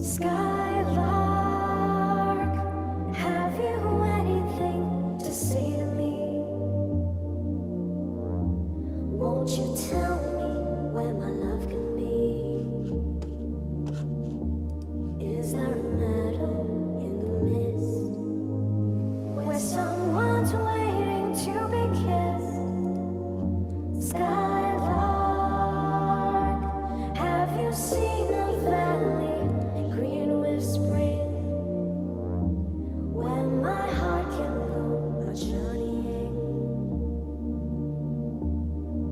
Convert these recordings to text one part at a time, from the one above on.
Skylark, have you anything to say to me? Won't you tell me where my love can be? Is there a meadow in the mist where someone's waiting to be kissed? Skylark, have you seen a valley green with spring where my heart can go a journeying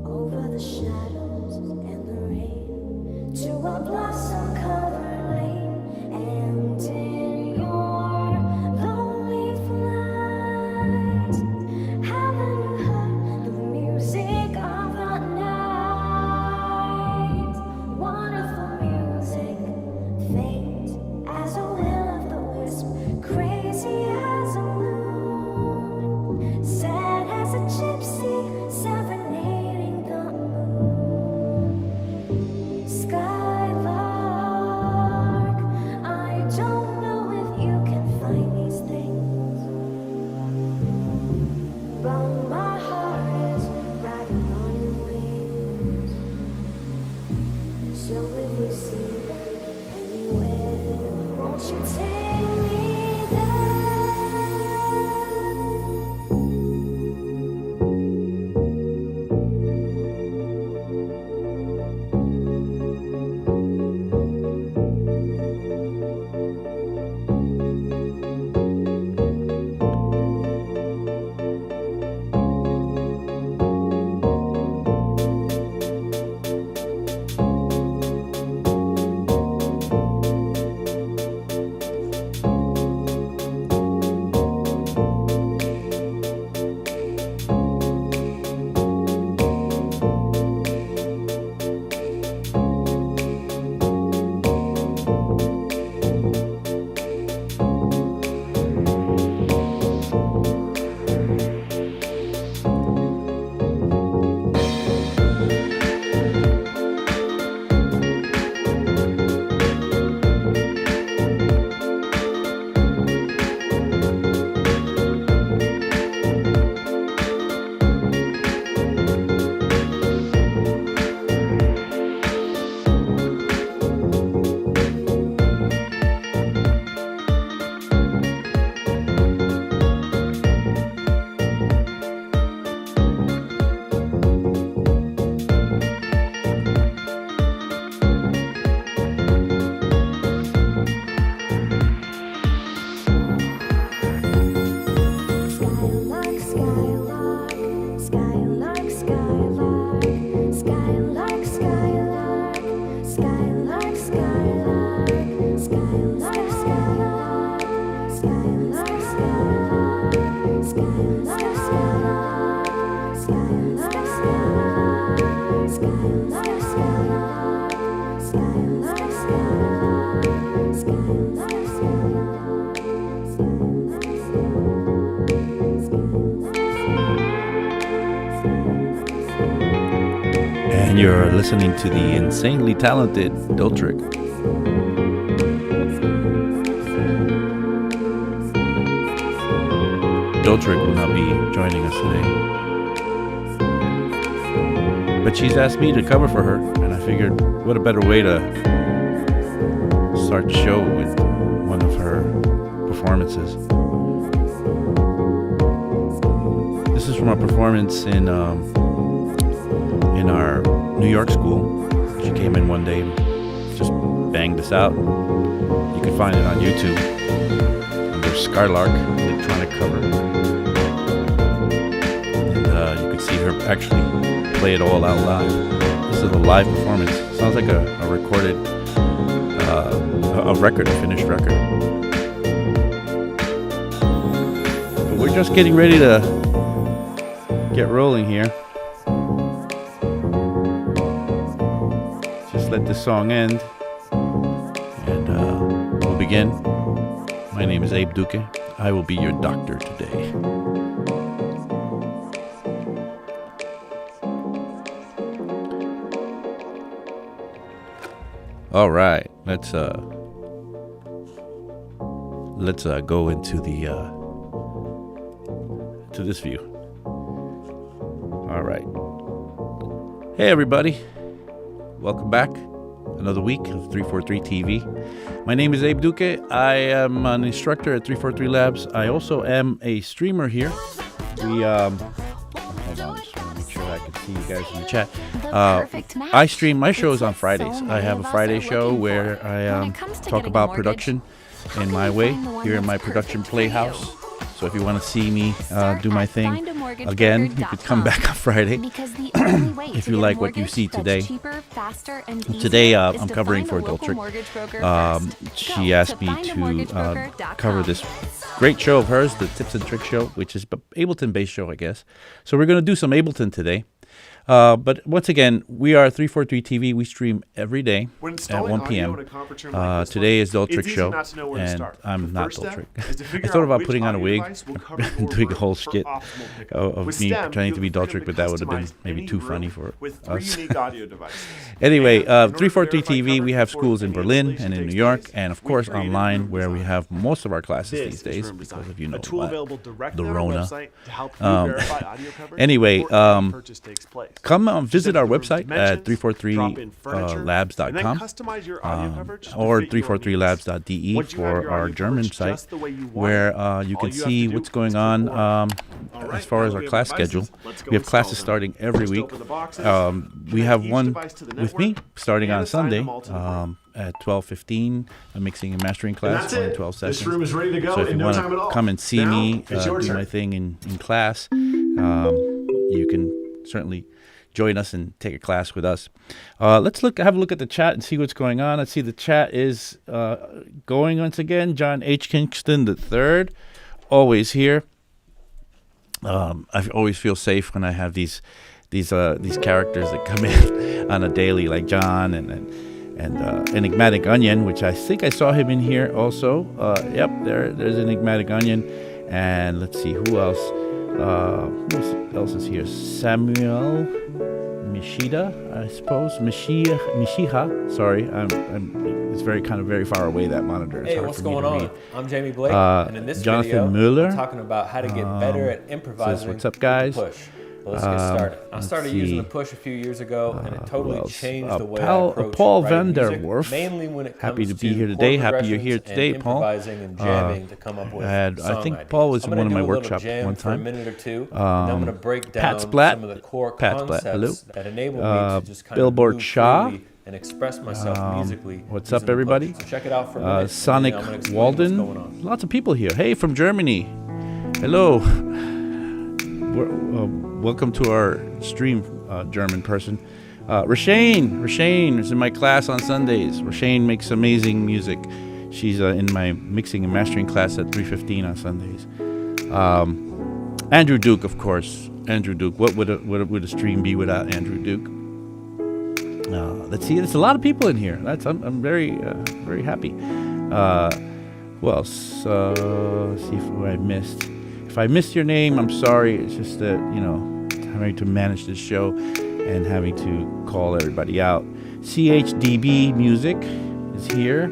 over the shadows and the rain to a blossom covered lane? And in your lonely flight, haven't you heard the music of the night? Wonderful music, faint as a will of the wisp, crazy as a moon, sad as a gypsy serenading the moon. Skylark, I don't know if you can find these things, but my heart is riding on your wings. So if you see them anywhere, won't you take me there? And you're listening to the insanely talented dolltr. Dolltr will not be joining us today, but she's asked me to cover for her, and I figured what a better way to start the show with one of her performances. This is from a performance in our New York school. She came in one day and just banged this out. You can find it on YouTube under Skylark electronic cover, and you can see her actually play it all out live. This is a live performance. Sounds like a recorded a record, a finished record. But we're just getting ready to get rolling here. Just let this song end, and we'll begin. My name is Abe Duque. I will be your doctor today. All right, let's let's go into the to this view. All right. Hey everybody, welcome back. Another week of 343 TV. My name is Abe Duque. I am an instructor at 343 Labs. I also am a streamer here. We hold on, just want to make sure I can see you guys in the chat. I stream my shows on Fridays. I have a Friday show where I talk about production in my way here in my production playhouse. So if you want to see me do my thing again, you could come back on Friday if you like what you see today. Today I'm covering for dolltr. She asked me to cover this great show of hers, the Tips and Tricks show, which is an Ableton-based show, I guess. So we're going to do some Ableton today. But once again, we are 343 TV. We stream every day at 1 p.m. Today is dolltr show, and I'm not dolltr. I thought about putting on a wig and doing a whole skit of me pretending to be dolltr, but that would have been maybe too funny for us. Anyway, 343 TV, we have schools in Berlin and in New York, and of course online, where we have most of our classes these days because of, you know, the Rona. Anyway, come visit our website at 343labs.com or 343labs.de for our German site, where you can see what's going on as far as our class schedule. We have classes starting every week. We have one with me starting on Sunday at 12:15, a mixing and mastering class, 12 sessions. This room is ready to go. So if you want to come and see me do my thing in class, you can certainly join us and take a class with us. Let's have a look at the chat and see what's going on. Let's see, the chat is going once again. John H. Kingston III, always here. I always feel safe when I have these characters that come in on a daily, like John and Enigmatic Onion, which I think I saw him in here also. Yep, there's Enigmatic Onion. And let's see, who else? Who else is here? Samuel Mishida, I suppose. Mishiha. Sorry, it's very far away, that monitor. It's hey, hard what's for me going to on? read. I'm Jamie Blake, and in this Jonathan video, Mueller, I'm talking about how to get better at improvising says, what's up, guys? with the push. Well, let's get started. I started using the push a few years ago, and it totally changed the way I approach Paul writing van der music, Werf. mainly when it comes Happy to be to here today. chord Happy you're here progressions today, and Paul. improvising and jamming to come up with I think song Paul was ideas. in one of my I'm gonna do a little workshops jam one for time. a minute or two, and I'm going to break down Pat Splatt. some of the core Pat concepts Splatt, hello. that enable me to just kind Billboard of move Shaw. freely and express myself musically. What's using up, the push. everybody? So check it out for a minute, Sonic and then I'm gonna explain what's going on. Walden. Lots of people here. Hey, from Germany. Hello. Welcome to our stream, German person. Rashane is in my class on Sundays. Rashane makes amazing music. She's in my mixing and mastering class at 3:15 on Sundays. Andrew Duque, of course. Andrew Duque. What would a stream be without Andrew Duque? Let's see. There's a lot of people in here. I'm very happy. Who else? Let's see who I missed. If I missed your name, I'm sorry. It's just that, you know, having to manage this show and having to call everybody out. CHDB Music is here.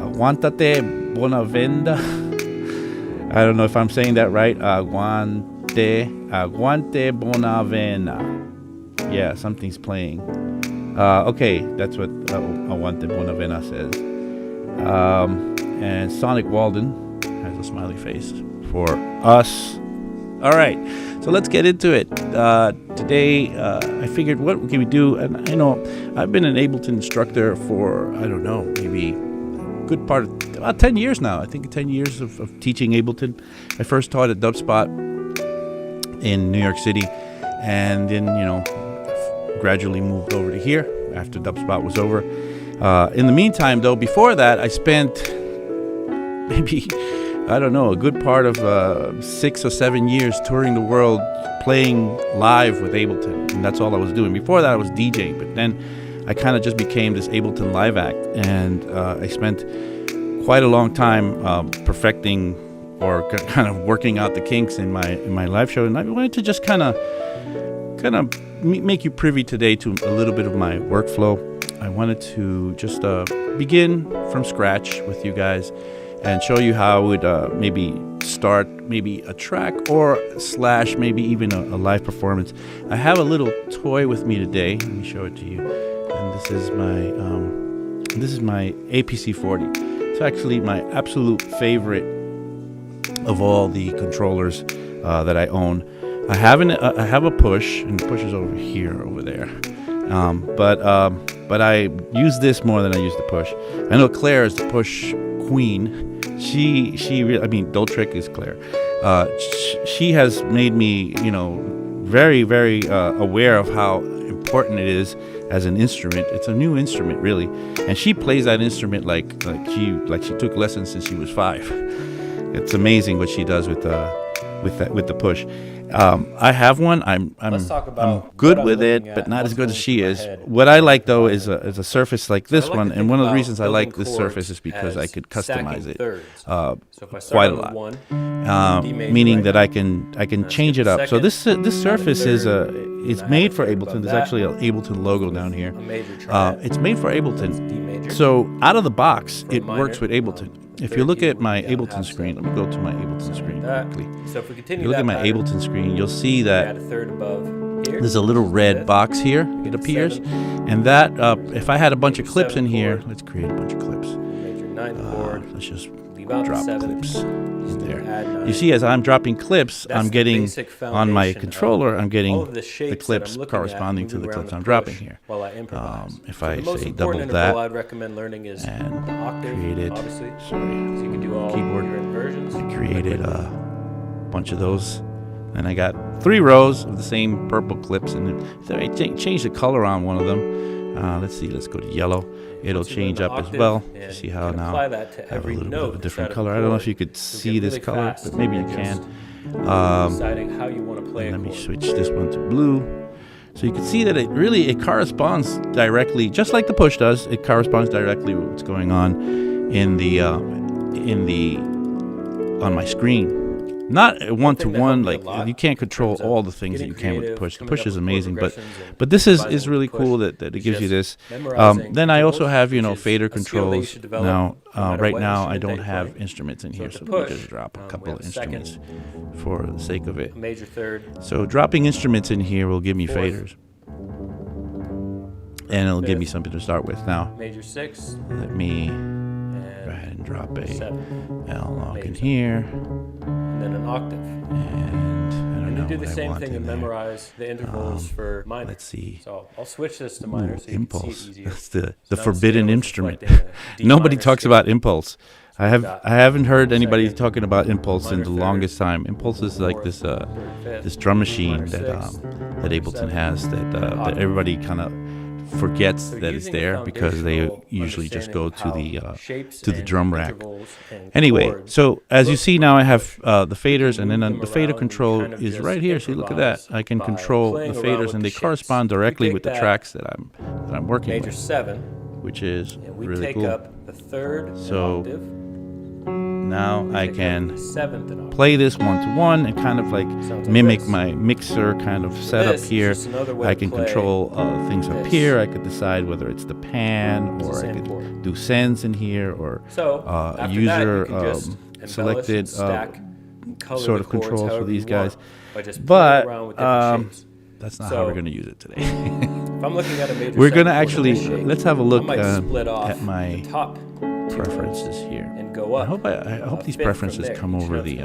Aguantate Bonavenda. I don't know if I'm saying that right. Aguante Bonavena. Yeah, something's playing. Okay, that's what Aguante Bonavena says. And Sonic Walden has a smiley face for us. All right, so let's get into it. Today, I figured, what can we do? And I know I've been an Ableton instructor for, I don't know, maybe a good part of about 10 years now. I think 10 years of teaching Ableton. I first taught at Dubspot in New York City, and then, you know, gradually moved over to here after Dubspot was over. In the meantime, though, before that, I spent maybe, I don't know, a good part of 6 or 7 years touring the world, playing live with Ableton, and that's all I was doing. Before that, I was DJing, but then I kind of just became this Ableton live act, and I spent quite a long time perfecting or kind of working out the kinks in my live show, and I wanted to just kind of make you privy today to a little bit of my workflow. I wanted to just begin from scratch with you guys and show you how I would maybe start maybe a track or / maybe even a live performance. I have a little toy with me today. Let me show it to you. And this is my APC40. It's actually my absolute favorite of all the controllers that I own. I have a push, and the push is over here, over there. But I use this more than I use the push. I know Claire is the push queen. She I mean, dolltr is Claire. She has made me, very, very aware of how important it is as an instrument. It's a new instrument, really, and she plays that instrument like she took lessons since she was 5. It's amazing what she does with the push. I have one. I'm good with it, but not as good as she is. What I like though is a surface like this one, and one of the reasons I like this surface is because I could customize it quite a lot. Meaning that I can change it up. So this surface is it's made for Ableton. There's actually an Ableton logo down here. It's made for Ableton. So out of the box, it works with Ableton. If you look at my Ableton screen, let me go to my Ableton screen quickly. So if we continue, if you look at my Ableton screen, you'll see that there's a little red box here. It appears, and that if I had a bunch of clips in here, let's create a bunch of clips. Let's just drop clips in there. You see, as I'm dropping clips, I'm getting on my controller, I'm getting the clips corresponding to the clips I'm dropping here. If I say double that and created, keyboard, I created a bunch of those, and I got 3 rows of the same purple clips, and then I change the color on one of them. Let's see, let's go to yellow. It'll change up as well. See how now I have a little bit of a different color. I don't know if you could see this color, but maybe you can. Let me switch this one to blue. So you can see that it corresponds directly, just like the push does. It corresponds directly with what's going on on my screen. Not one-to-one, like you can't control all the things that you can with the push. The push is amazing, but this is really cool that it gives you this. Then I also have fader controls. Now right now I don't have instruments in here, so let me just drop a couple of instruments for the sake of it. So dropping instruments in here will give me faders, and it'll give me something to start with. Now let me go ahead and drop a L log in here. Then an octave. And you do the same thing and memorize the intervals for minor. Let's see. So I'll switch this to minor so you impulse. can see it easier. That's the forbidden instrument. Nobody talks about impulse. I haven't heard anybody talking about impulse in the longest time. Impulse is like this drum machine that Ableton has that everybody kind of forgets that it's there because they usually just go to the drum rack. Anyway, so as you see now, I have the faders, and then the fader control is right here. See, look at that. I can control the faders, and they correspond directly with the tracks that I'm working with, which is really cool. So now I can play this one-to-one and kind of like mimic my mixer kind of setup here. I can control things up here. I could decide whether it's the pan, or I could do sends in here, or user selected sort of controls for these guys. But that's not how we're going to use it today. We're going to actually, let's have a look at my preferences here. I hope these preferences come over the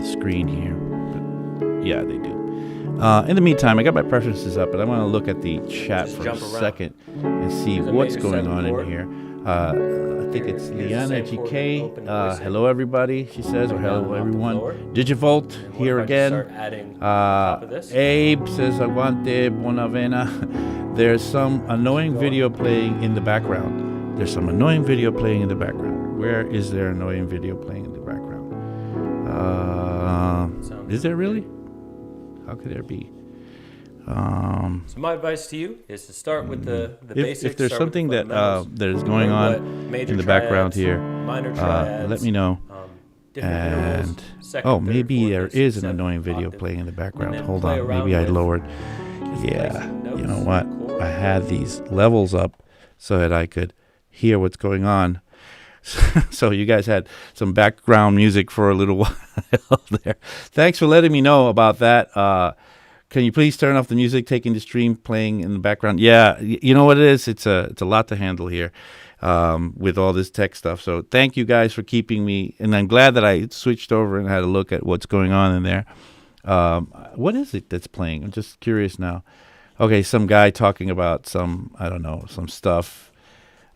screen here. But yeah, they do. In the meantime, I got my preferences up, but I want to look at the chat for a second and see what's going on in here. I think it's Liana GK. Hello, everybody, she says, or hello, everyone. Digivolt here again. Abe says, Aguante, Bonavena. There's some annoying video playing in the background. There's some annoying video playing in the background. Where is there annoying video playing in the background? Is there really? How could there be? So my advice to you is to start with the basics. If there's something that is going on in the background here, let me know. And maybe there is an annoying video playing in the background. Hold on, maybe I lowered. Yeah, you know what? I had these levels up so that I could hear what's going on. So you guys had some background music for a little while there. Thanks for letting me know about that. Can you please turn off the music taking the stream playing in the background? Yeah, you know what it is? It's a lot to handle here with all this tech stuff. So thank you guys for keeping me. And I'm glad that I switched over and had a look at what's going on in there. What is it that's playing? I'm just curious now. Okay, some guy talking about some stuff.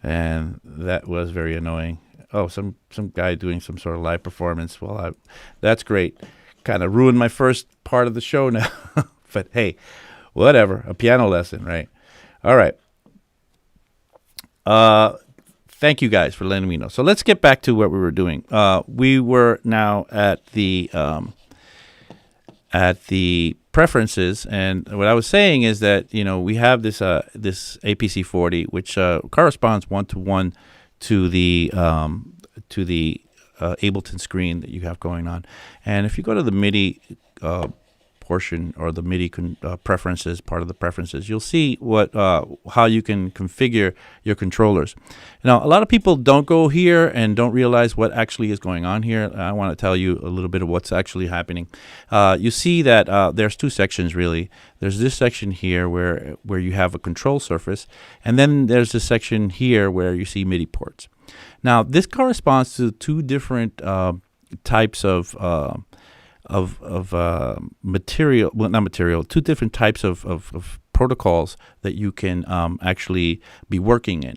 And that was very annoying. Oh, some guy doing some sort of live performance. Well, that's great. Kind of ruined my first part of the show now. But hey, whatever. A piano lesson, right? All right. Thank you guys for letting me know. So let's get back to what we were doing. We were now at the preferences, and what I was saying is that we have this APC 40, which corresponds 1-to-1 to the Ableton screen that you have going on. And if you go to the MIDI portion, or the MIDI preferences, part of the preferences, you'll see how you can configure your controllers. Now, a lot of people don't go here and don't realize what actually is going on here. I want to tell you a little bit of what's actually happening. You see that there's two sections, really. There's this section here where you have a control surface, and then there's this section here where you see MIDI ports. Now, this corresponds to two different types of material, well, not material, two different types of protocols that you can actually be working in.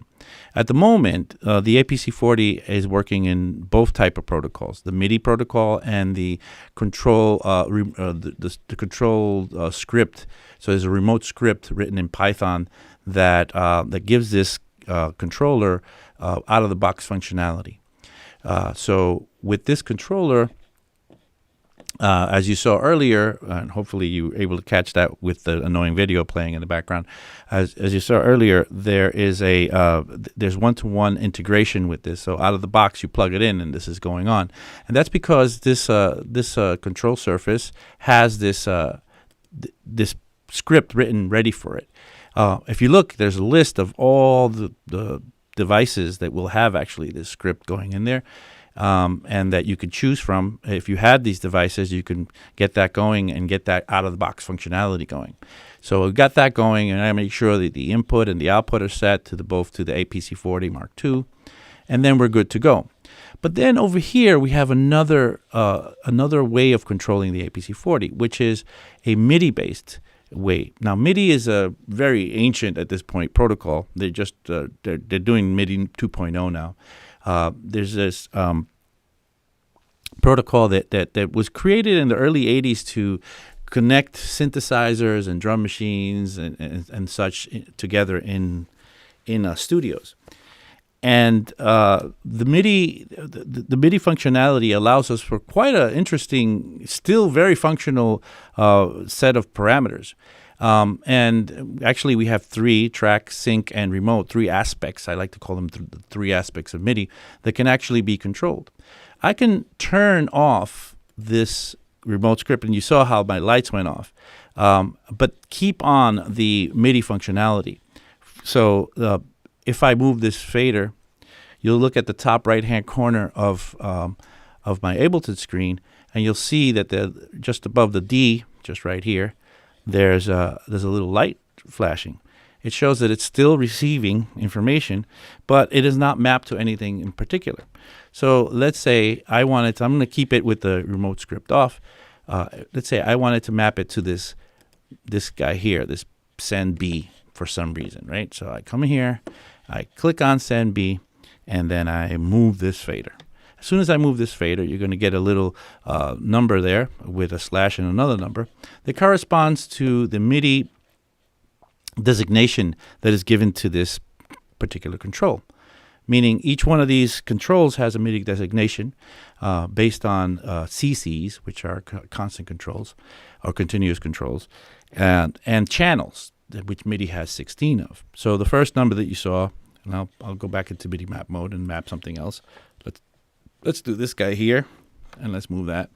At the moment, the APC 40 is working in both type of protocols, the MIDI protocol and the control the control script. So there's a remote script written in Python that gives this controller out of the box functionality. So with this controller, as you saw earlier, and hopefully you were able to catch that with the annoying video playing in the background, as you saw earlier, there is there's 1-to-1 integration with this. So out of the box, you plug it in, and this is going on, and that's because this control surface has this script written ready for it. If you look, there's a list of all the devices that will have actually this script going in there. And that you could choose from. If you had these devices, you can get that going and get that out-of-the-box functionality going. So we've got that going, and I make sure that the input and the output are set to both to the APC 40 Mark II, and then we're good to go. But then over here, we have another way of controlling the APC 40, which is a MIDI-based way. Now, MIDI is a very ancient, at this point, protocol. They're doing MIDI 2.0 now. There's this protocol that was created in the early 80s to connect synthesizers and drum machines and such together in studios. And the MIDI functionality allows us for quite an interesting, still very functional set of parameters. And actually, we have three: track, sync, and remote, three aspects. I like to call them the three aspects of MIDI that can actually be controlled. I can turn off this remote script, and you saw how my lights went off, but keep on the MIDI functionality. So if I move this fader, you'll look at the top right-hand corner of my Ableton screen, and you'll see that just above the D, just right here, there's a little light flashing. It shows that it's still receiving information, but it is not mapped to anything in particular. So let's say I'm going to keep it with the remote script off. Let's say I wanted to map it to this guy here, this send B for some reason, right? So I come here, I click on send B, and then I move this fader. As soon as I move this fader, you're going to get a little number there with a slash and another number that corresponds to the MIDI designation that is given to this particular control. Meaning each one of these controls has a MIDI designation based on CCs, which are constant controls or continuous controls, and channels, which MIDI has 16 of. So the first number that you saw, and I'll go back into MIDI map mode and map something else. Let's do this guy here, and let's move that.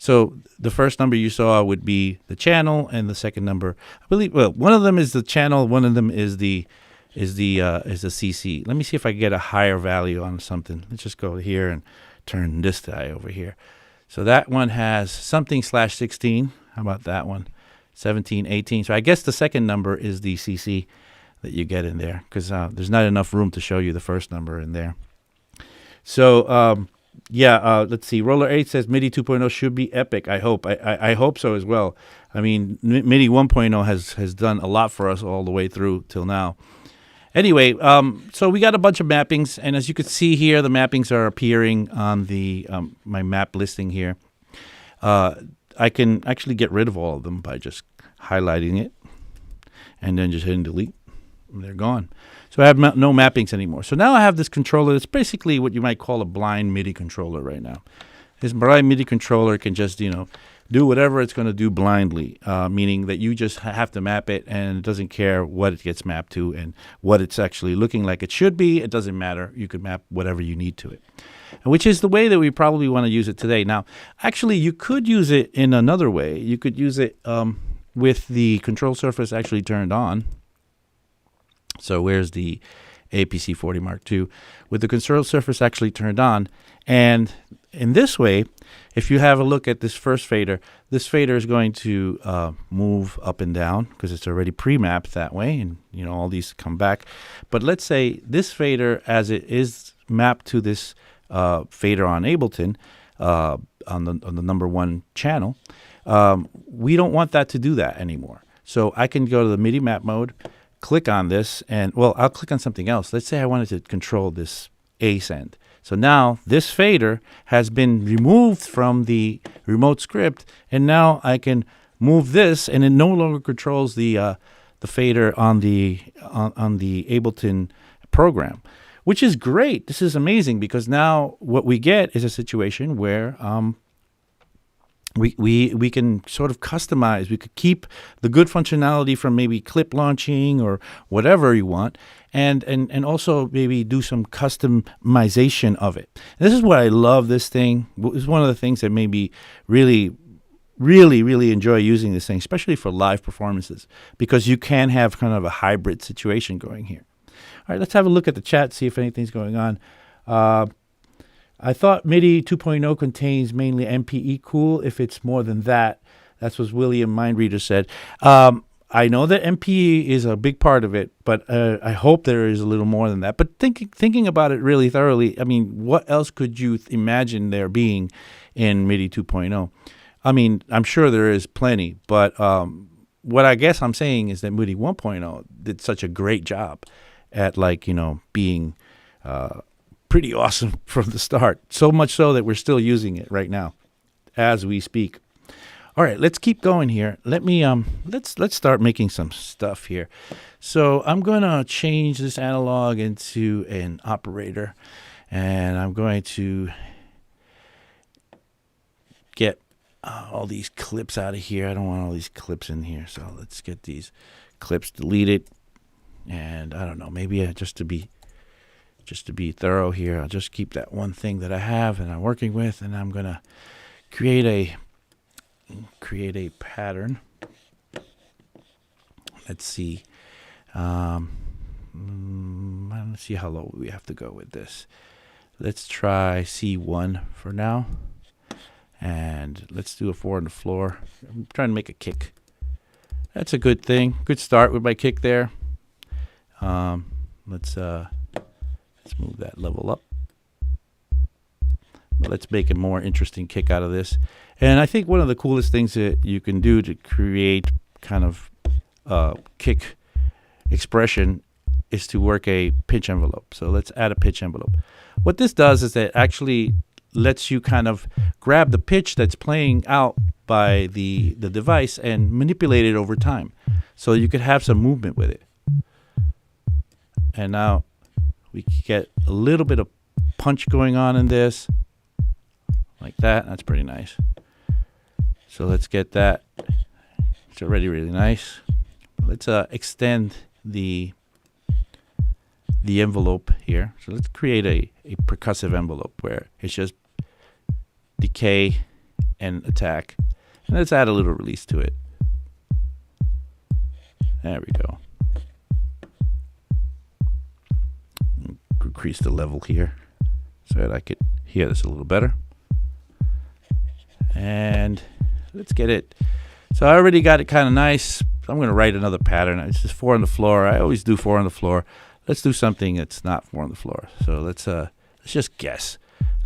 So the first number you saw would be the channel, and the second number, I believe, well, one of them is the channel, one of them is the CC. Let me see if I can get a higher value on something. Let's just go here and turn this guy over here. So that one has something /16. How about that one? 17, 18. So I guess the second number is the CC that you get in there, because there's not enough room to show you the first number in there. So let's see. Roller 8 says MIDI 2.0 should be epic. I hope. I hope so as well. I mean, MIDI 1.0 has done a lot for us all the way through till now. Anyway, so we got a bunch of mappings, and as you can see here, the mappings are appearing on the my map listing here. I can actually get rid of all of them by just highlighting it and then just hitting delete. And they're gone. So I have no mappings anymore. So now I have this controller that's basically what you might call a blind MIDI controller right now. This blind MIDI controller can just, do whatever it's going to do blindly, meaning that you just have to map it, and it doesn't care what it gets mapped to and what it's actually looking like it should be. It doesn't matter. You can map whatever you need to it, which is the way that we probably want to use it today. Now, actually, you could use it in another way. You could use it with the control surface actually turned on. So where's the APC 40 Mark II? With the control surface actually turned on, and in this way, if you have a look at this first fader, this fader is going to move up and down because it's already pre-mapped that way, and all these come back. But let's say this fader, as it is mapped to this fader on Ableton, on the number 1 channel, we don't want that to do that anymore. So I can go to the MIDI map mode, click on this, and I'll click on something else. Let's say I wanted to control this A send. So now this fader has been removed from the remote script, and now I can move this, and it no longer controls the fader on the Ableton program, which is great. This is amazing, because now what we get is a situation where we can sort of customize. We could keep the good functionality from maybe clip launching or whatever you want, and also maybe do some customization of it. This is what I love this thing. It's one of the things that made me really enjoy using this thing, especially for live performances, because you can have kind of a hybrid situation going here. All right, let's have a look at the chat, see if anything's going on. I thought MIDI 2.0 contains mainly MPE. Cool if it's more than that. That's what William Mindreader said. I know that MPE is a big part of it, but I hope there is a little more than that. But thinking about it really thoroughly, I mean, what else could you imagine there being in MIDI 2.0? I mean, I'm sure there is plenty, but what I guess I'm saying is that MIDI 1.0 did such a great job at being pretty awesome from the start. So much so that we're still using it right now as we speak. All right, let's keep going here. Let me let's start making some stuff here. So I'm going to change this analog into an operator, and I'm going to get all these clips out of here. I don't want all these clips in here, so let's get these clips deleted. And I don't know, maybe just to be thorough here, I'll just keep that one thing that I have and I'm working with, and I'm gonna create a pattern. Let's see. Let's see how low we have to go with this. Let's try C1 for now, and let's do a 4 on the floor. I'm trying to make a kick. That's a good thing. Good start with my kick there. Let's move that level up. But let's make a more interesting kick out of this. And I think one of the coolest things that you can do to create kind of kick expression is to work a pitch envelope. So let's add a pitch envelope. What this does is that actually lets you kind of grab the pitch that's playing out by the device and manipulate it over time. So you could have some movement with it. And now we get a little bit of punch going on in this, like that. That's pretty nice. So let's get that. It's already really nice. Let's extend the envelope here. So let's create a percussive envelope where it's just decay and attack. And let's add a little release to it. There we go. Increase the level here so that I could hear this a little better. And let's get it. So I already got it kind of nice. I'm going to write another pattern. It's just 4 on the floor. I always do 4 on the floor. Let's do something that's not 4 on the floor. So let's just guess.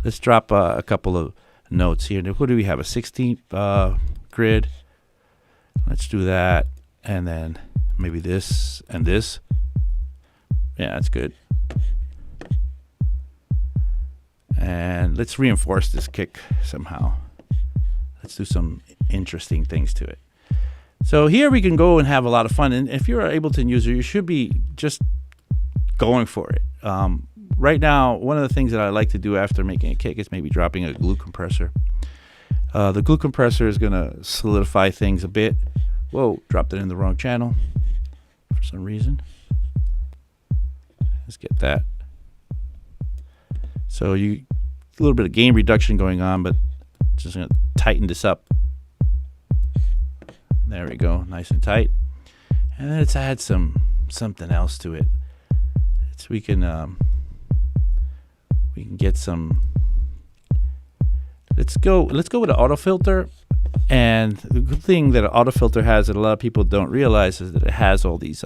Let's drop a couple of notes here. What do we have? A 16th grid. Let's do that. And then maybe this and this. Yeah, that's good. And let's reinforce this kick somehow. Let's do some interesting things to it. So here we can go and have a lot of fun. And if you're an Ableton user, you should be just going for it. Right now, one of the things that I like to do after making a kick is maybe dropping a glue compressor. The glue compressor is going to solidify things a bit. Whoa, dropped it in the wrong channel for some reason. Let's get that. So a little bit of gain reduction going on, but just going to tighten this up. There we go, nice and tight. And then let's add something else to it. We can get some. Let's go with an auto filter. And the good thing that an auto filter has that a lot of people don't realize is that it has all these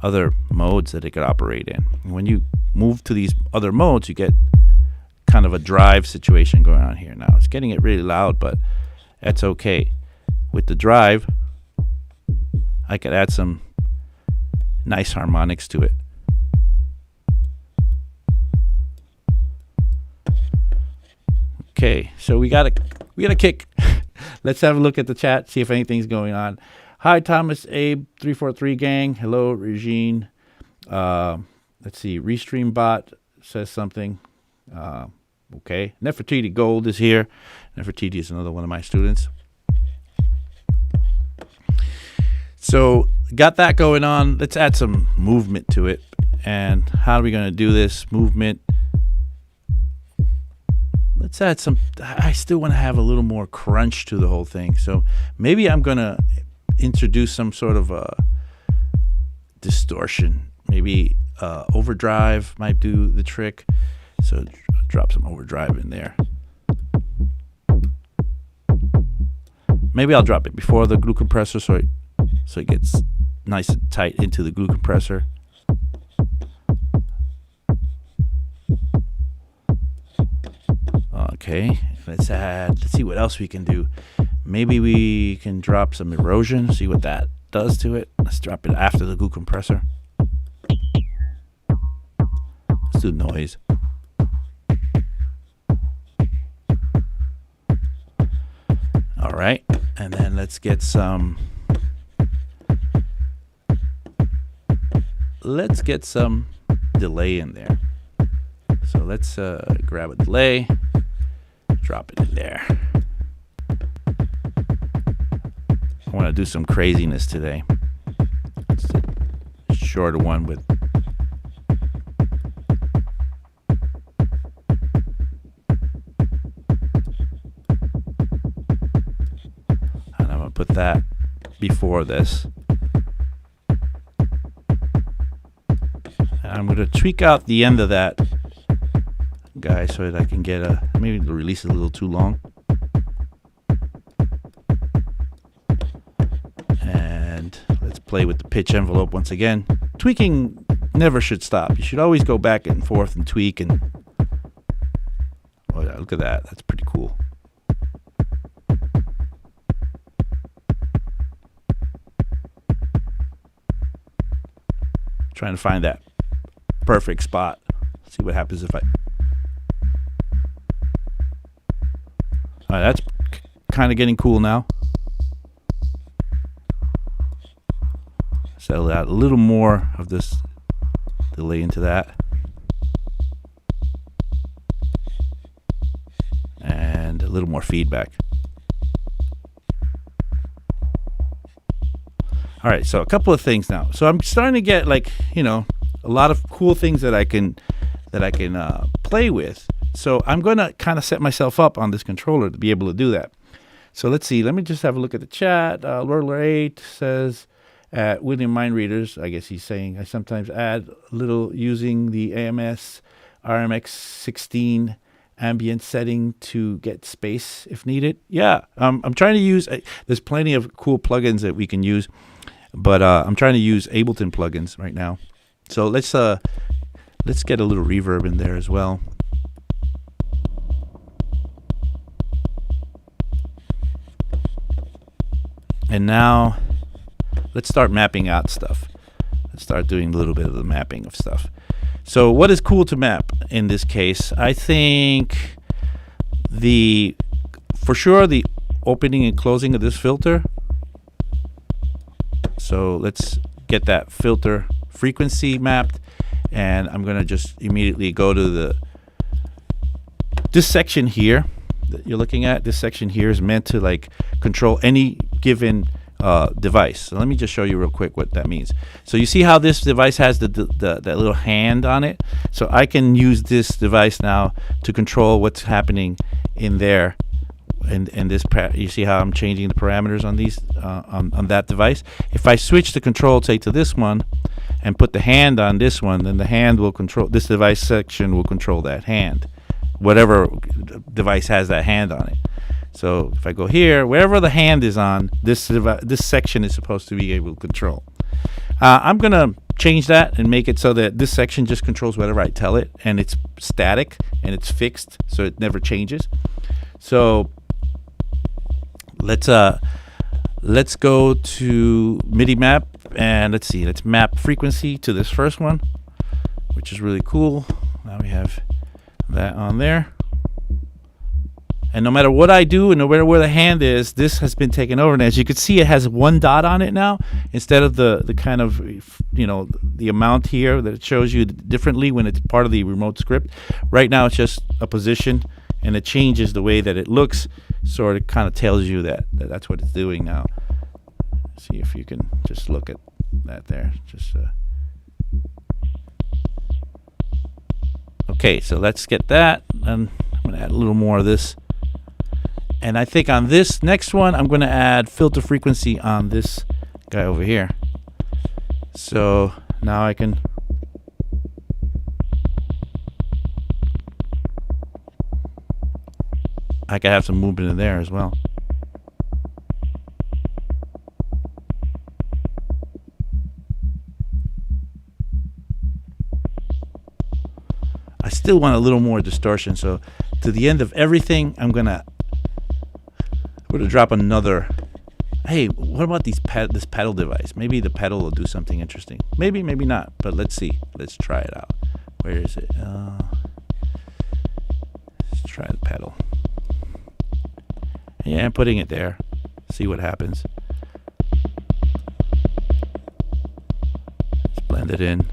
other modes that it could operate in. And when you move to these other modes, you get kind of a drive situation going on here. Now it's getting it really loud, but that's okay. With the drive, I could add some nice harmonics to it. Okay, so we got a kick. Let's have a look at the chat, see if anything's going on. Hi, Thomas, Abe, 343 gang. Hello, Regine. Let's see, Restream Bot says something. Okay, Nefertiti Gold is here. Nefertiti is another one of my students. So got that going on. Let's add some movement to it. And how are we going to do this movement? Let's add some. I still want to have a little more crunch to the whole thing. So maybe I'm going to introduce some sort of a distortion. Maybe overdrive might do the trick. So drop some overdrive in there. Maybe I'll drop it before the glue compressor so it gets nice and tight into the glue compressor. Okay, let's see what else we can do. Maybe we can drop some erosion, see what that does to it. Let's drop it after the glue compressor. Let's do noise. All right, and then let's get some delay in there. So let's grab a delay, drop it in there. I want to do some craziness today. It's a shorter one with and I'm going to put that before this. I'm going to tweak out the end of that guy so that I can get maybe the release is a little too long. And let's play with the pitch envelope once again. Tweaking never should stop. You should always go back and forth and tweak. And oh yeah, look at that. That's pretty cool. Trying to find that perfect spot. See what happens if I. All right, that's kind of getting cool now. Settle out a little more of this delay into that. And a little more feedback. All right, so a couple of things now. So I'm starting to get a lot of cool things that I can play with. So I'm going to kind of set myself up on this controller to be able to do that. So let's see. Let me just have a look at the chat. Lorler 8 says, at William Mind Readers, I guess he's saying, I sometimes add a little using the AMS RMX 16 ambient setting to get space if needed. Yeah, I'm trying to use, there's plenty of cool plugins that we can use, but I'm trying to use Ableton plugins right now. So let's get a little reverb in there as well. And now let's start mapping out stuff. Let's start doing a little bit of the mapping of stuff. So what is cool to map in this case? I think for sure the opening and closing of this filter. So let's get that filter frequency mapped, and I'm gonna just immediately go to this section here that you're looking at. This section here is meant to like control any given device. So let me just show you real quick what that means. So you see how this device has that little hand on it? So I can use this device now to control what's happening in there. And this, you see how I'm changing the parameters on these on that device. If I switch the control, say to this one, and put the hand on this one, then the hand will control this device section will control that hand, whatever device has that hand on it. So if I go here, wherever the hand is on, this section is supposed to be able to control. I'm gonna change that and make it so that this section just controls whatever I tell it, and it's static and it's fixed, so it never changes. So let's go to MIDI map, and let's map frequency to this first one, which is really cool. Now we have that on there. And no matter what I do and no matter where the hand is, this has been taken over. And as you can see, it has one dot on it now instead of the kind of, the amount here that it shows you differently when it's part of the remote script. Right now, it's just a position, and it changes the way that it looks. So it kind of tells you that's what it's doing now. See if you can just look at that there. Okay, so let's get that. And I'm going to add a little more of this. And I think on this next one, I'm going to add filter frequency on this guy over here. So now I can have some movement in there as well. I still want a little more distortion, so to the end of everything, I'm gonna drop another. Hey, what about this pedal device? Maybe the pedal will do something interesting. Maybe not, but let's see. Let's try it out. Where is it? Let's try the pedal. Yeah, I'm putting it there. See what happens. Let's blend it in.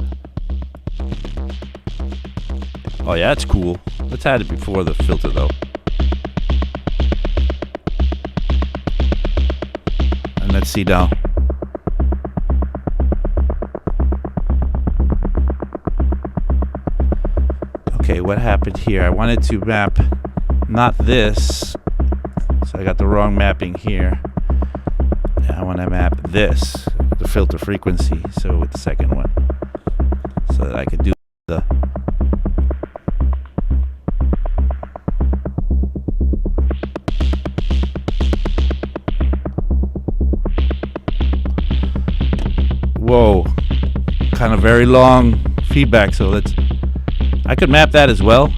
Oh yeah, that's cool. Let's add it before the filter though. And let's see now. Okay, what happened here? I wanted to map not this. So I got the wrong mapping here. I want to map this, the filter frequency, so with the second one, so that I could do the. Whoa, kind of very long feedback, so I could map that as well.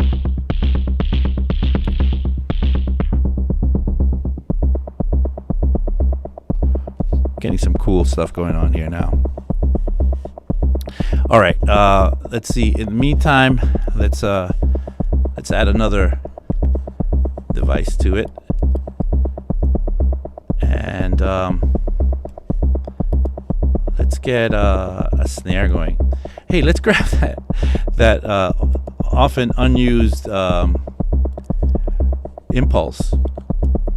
Getting some cool stuff going on here now. All right, let's see. In the meantime, let's add another device to it, and let's get a snare going. Hey, let's grab that often unused impulse.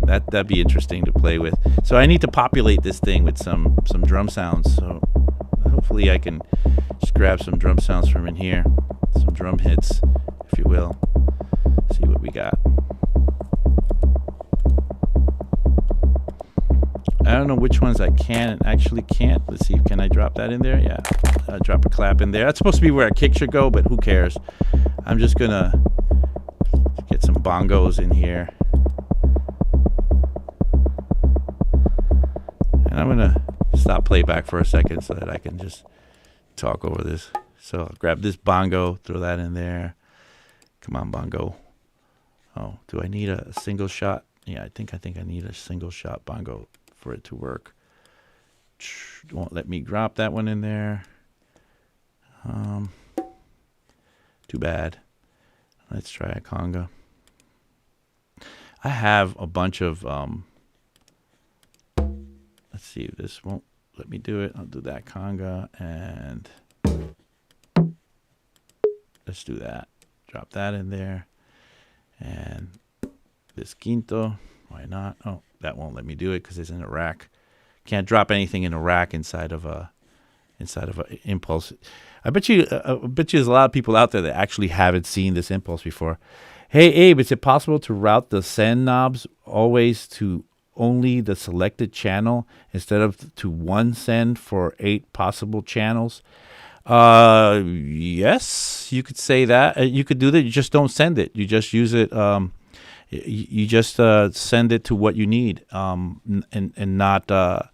That'd be interesting to play with. So I need to populate this thing with some drum sounds. So hopefully I can just grab some drum sounds from in here, some drum hits, if you will. See what we got. I don't know which ones I can and actually can't. Let's see. Can I drop that in there? Yeah. Drop a clap in there. That's supposed to be where a kick should go, but who cares? I'm just going to get some bongos in here. And I'm going to stop playback for a second so that I can just talk over this. So I'll grab this bongo, throw that in there. Come on, bongo. Oh, do I need a single shot? Yeah, I think I need a single shot bongo for it to work. Won't let me drop that one in there. Too bad. Let's try a conga. I have a bunch of let's see if this won't let me do it. I'll do that conga and let's do that. Drop that in there. And this quinto, why not? Oh, that won't let me do it because it's in a rack. Can't drop anything in a rack inside of a impulse. I bet you there's a lot of people out there that actually haven't seen this impulse before. Hey Abe, is it possible to route the send knobs always to only the selected channel instead of to one send for 8 possible channels? Yes, you could say that. You could do that. You just don't send it. You just use it. You just send it to what you need, and not.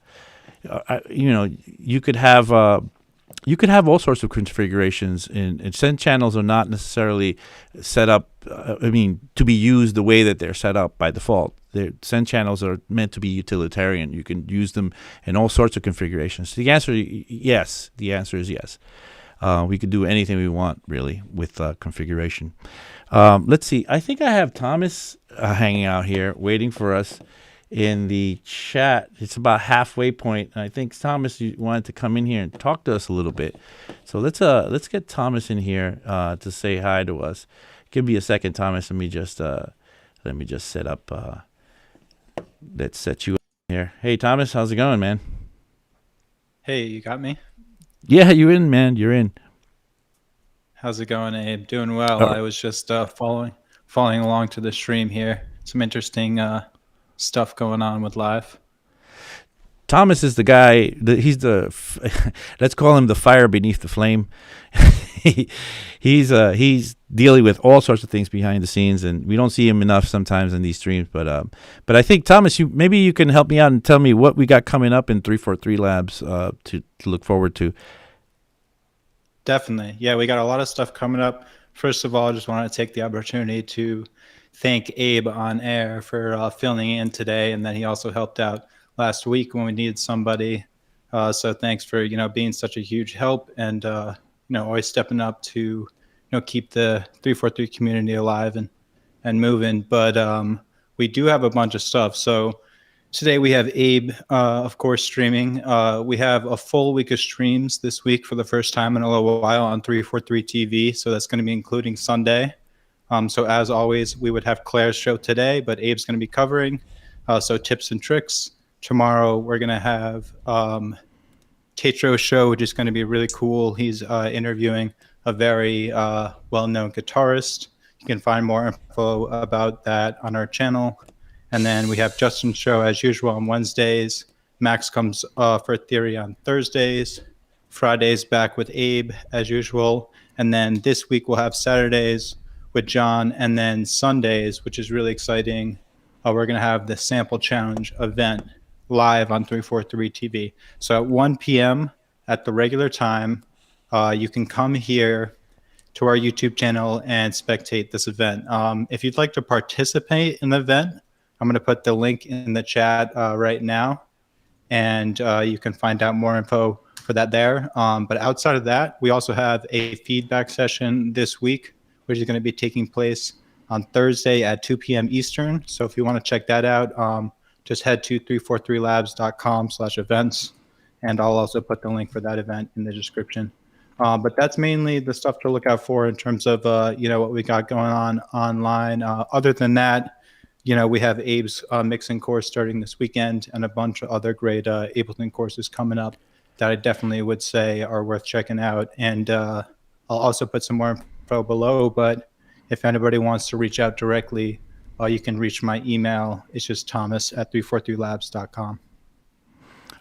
You could have all sorts of configurations, and send channels are not necessarily set up. To be used the way that they're set up by default. Send channels are meant to be utilitarian. You can use them in all sorts of configurations. The answer, yes. The answer is yes. We could do anything we want, really, with configuration. Let's see. I think I have Thomas hanging out here, waiting for us in the chat. It's about halfway point, and I think Thomas, you wanted to come in here and talk to us a little bit. So let's get Thomas in here to say hi to us. Give me a second, Thomas. Let me just set up. Let's set you up here. Hey, Thomas, how's it going, man? Hey, you got me? Yeah, you're in, man. You're in. How's it going, Abe? Doing well. I was just following along to the stream here. Some interesting stuff going on with live. Thomas is the guy. Let's call him the fire beneath the flame. He's dealing with all sorts of things behind the scenes, and we don't see him enough sometimes in these streams. But I think Thomas, maybe you can help me out and tell me what we got coming up in 343 Labs to look forward to. Definitely, yeah, we got a lot of stuff coming up. First of all, I just want to take the opportunity to thank Abe on air for filling in today, and then he also helped out last week when we needed somebody. So thanks for being such a huge help and always stepping up to keep the 343 community alive and moving. But we do have a bunch of stuff. So today we have Abe, of course, streaming. We have a full week of streams this week for the first time in a little while on 343 TV. So that's going to be including Sunday. So as always, we would have Claire's show today, but Abe's going to be covering. So tips and tricks. Tomorrow we're going to have Tetro's show, which is going to be really cool. He's interviewing a very well-known guitarist. You can find more info about that on our channel. And then we have Justin's show as usual on Wednesdays. Max comes for Theory on Thursdays. Fridays back with Abe as usual. And then this week we'll have Saturdays with John. And then Sundays, which is really exciting, we're going to have the Sample Challenge event live on 343 TV. So at 1 p.m. at the regular time, you can come here to our YouTube channel and spectate this event. If you'd like to participate in the event, I'm going to put the link in the chat right now, and you can find out more info for that there. But outside of that, we also have a feedback session this week, which is going to be taking place on Thursday at 2 p.m. Eastern. So if you want to check that out, just head to 343labs.com/events, and I'll also put the link for that event in the description. But that's mainly the stuff to look out for in terms of what we got going on online. Other than that, we have Abe's mixing course starting this weekend and a bunch of other great Ableton courses coming up that I definitely would say are worth checking out. And I'll also put some more info below, but if anybody wants to reach out directly, you can reach my email. It's just thomas@343labs.com.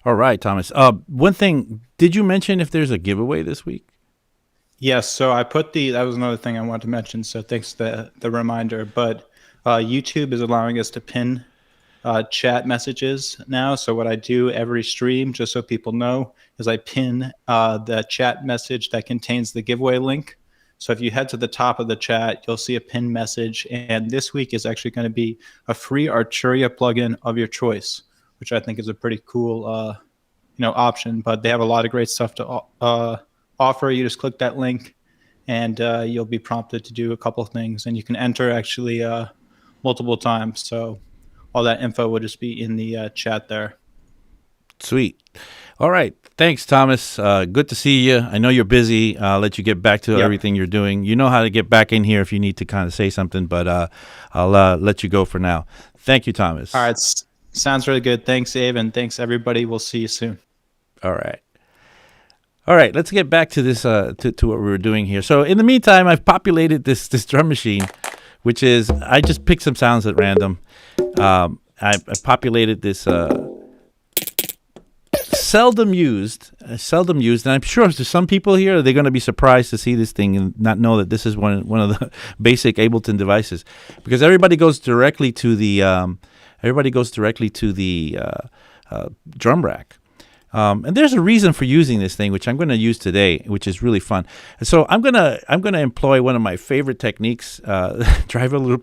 All right, Thomas. One thing, did you mention if there's a giveaway this week? Yes, so I put that was another thing I wanted to mention, so thanks for the reminder. But YouTube is allowing us to pin chat messages now. So what I do every stream, just so people know, is I pin the chat message that contains the giveaway link. So if you head to the top of the chat, you'll see a pinned message. And this week is actually going to be a free Arturia plugin of your choice, which I think is a pretty cool option. But they have a lot of great stuff to offer. You just click that link and you'll be prompted to do a couple of things. And you can enter actually multiple times. So all that info will just be in the chat there. Sweet. All right. Thanks, Thomas. Good to see you. I know you're busy. I'll let you get back to everything you're doing. You know how to get back in here if you need to kind of say something, but I'll let you go for now. Thank you, Thomas. All right. Sounds really good. Thanks, Abe, and thanks, everybody. We'll see you soon. All right. All right. Let's get back to this, to what we were doing here. So in the meantime, I've populated this drum machine, which is, I just picked some sounds at random. I populated this seldom used, and I'm sure to some people here they're going to be surprised to see this thing and not know that this is one of the basic Ableton devices, because everybody goes directly to the drum rack. And there's a reason for using this thing, which I'm going to use today, which is really fun. And so I'm gonna employ one of my favorite techniques. Drive a little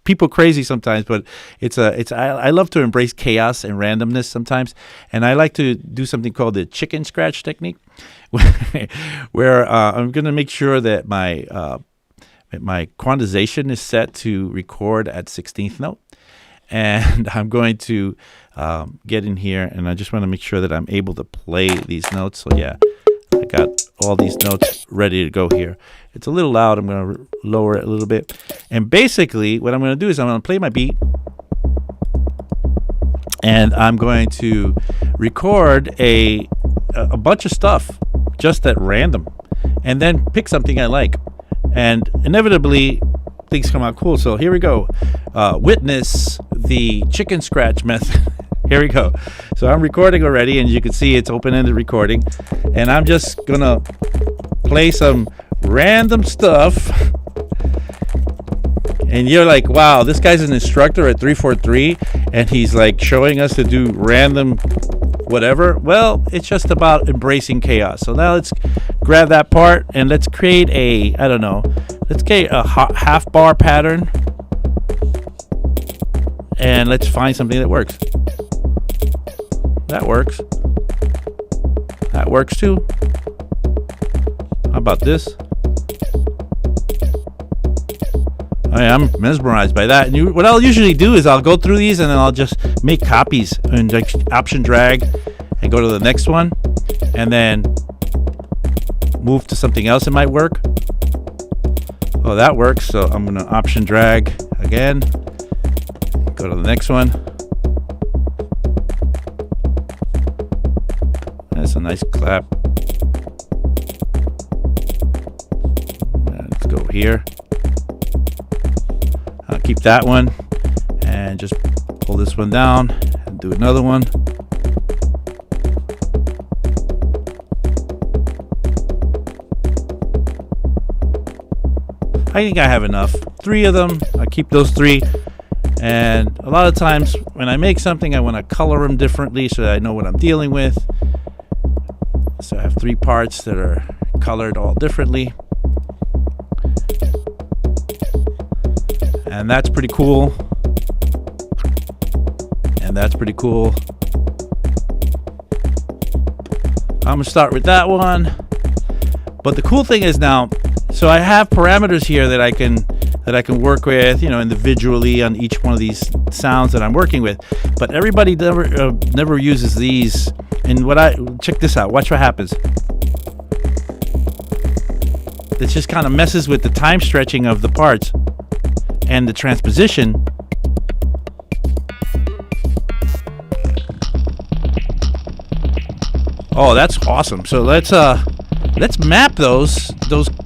people crazy sometimes, but I love to embrace chaos and randomness sometimes, and I like to do something called the chicken scratch technique, where I'm going to make sure that my quantization is set to record at 16th note. And I'm going to get in here, and I just want to make sure that I'm able to play these notes. So yeah, I got all these notes ready to go here. It's a little loud. I'm going to lower it a little bit. And basically what I'm going to do is I'm going to play my beat, and I'm going to record a bunch of stuff just at random, and then pick something I like. And inevitably things come out cool. So here we go. Witness the chicken scratch method. Here we go. So I'm recording already, and you can see it's open-ended recording, and I'm just gonna play some random stuff. And you're like, wow, this guy's an instructor at 343 and he's like showing us to do random whatever. Well, it's just about embracing chaos. So now let's grab that part and let's create let's create a half bar pattern, and let's find something that works. That works. That works too. How about this? I'm mesmerized by that. And what I'll usually do is I'll go through these and then I'll just make copies and like option drag and go to the next one and then move to something else that might work. Oh, that works. So I'm going to option drag again, go to the next one. That's a nice clap. Let's go here. I'll keep that one and just pull this one down and do another one. I think I have enough. 3 of them. I keep those 3. And a lot of times when I make something, I want to color them differently so that I know what I'm dealing with. So I have 3 parts that are colored all differently. And that's pretty cool. And that's pretty cool. I'm gonna start with that one. But the cool thing is now, so I have parameters here that I can work with, individually on each one of these sounds that I'm working with. But everybody never uses these. And check this out. Watch what happens. It just kind of messes with the time stretching of the parts and the transposition. Oh, that's awesome. So let's map those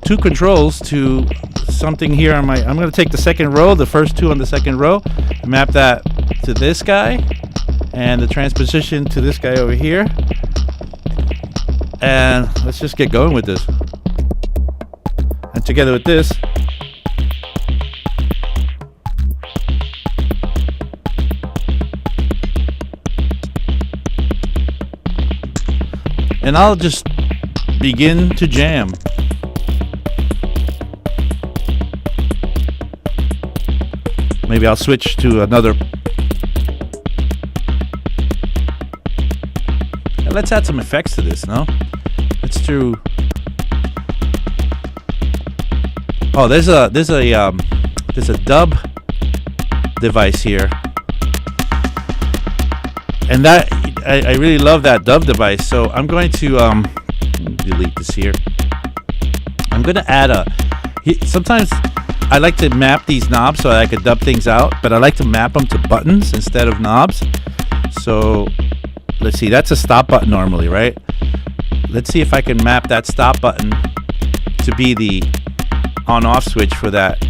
2 controls to something here on I'm going to take the second row, the first 2 on the second row, and map that to this guy, and the transposition to this guy over here. And let's just get going with this. And together with this, and I'll just begin to jam. Maybe I'll switch to another. And let's add some effects to this, no? Let's do. Oh, there's a dub device here, and that I really love that dub device. So I'm going to delete this here. I'm going to add sometimes I like to map these knobs so I can dub things out, but I like to map them to buttons instead of knobs. So let's see, that's a stop button normally, right? Let's see if I can map that stop button to be the on-off switch for that.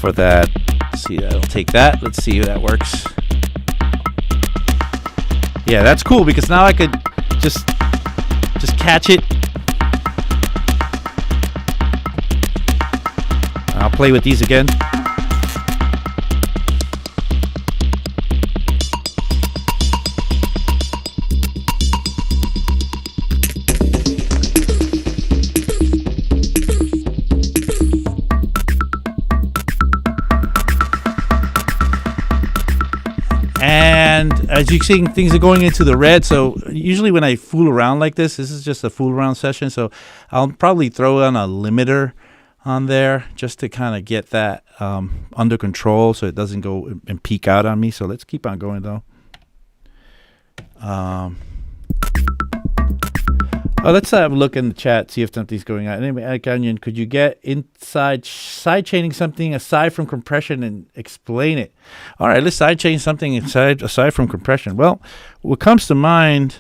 Let's see, I'll take that. Let's see if that works. Yeah, that's cool because now I could just catch it. I'll play with these again. And as you see, things are going into the red. So usually when I fool around like this is just a fool around session. So I'll probably throw on a limiter on there just to kind of get that under control so it doesn't go and peak out on me. So let's keep on going though. Let's have a look in the chat, see if something's going on. Anyway, Onion, could you get inside side chaining something aside from compression and explain it? All right, let's side chain something aside from compression. Well, what comes to mind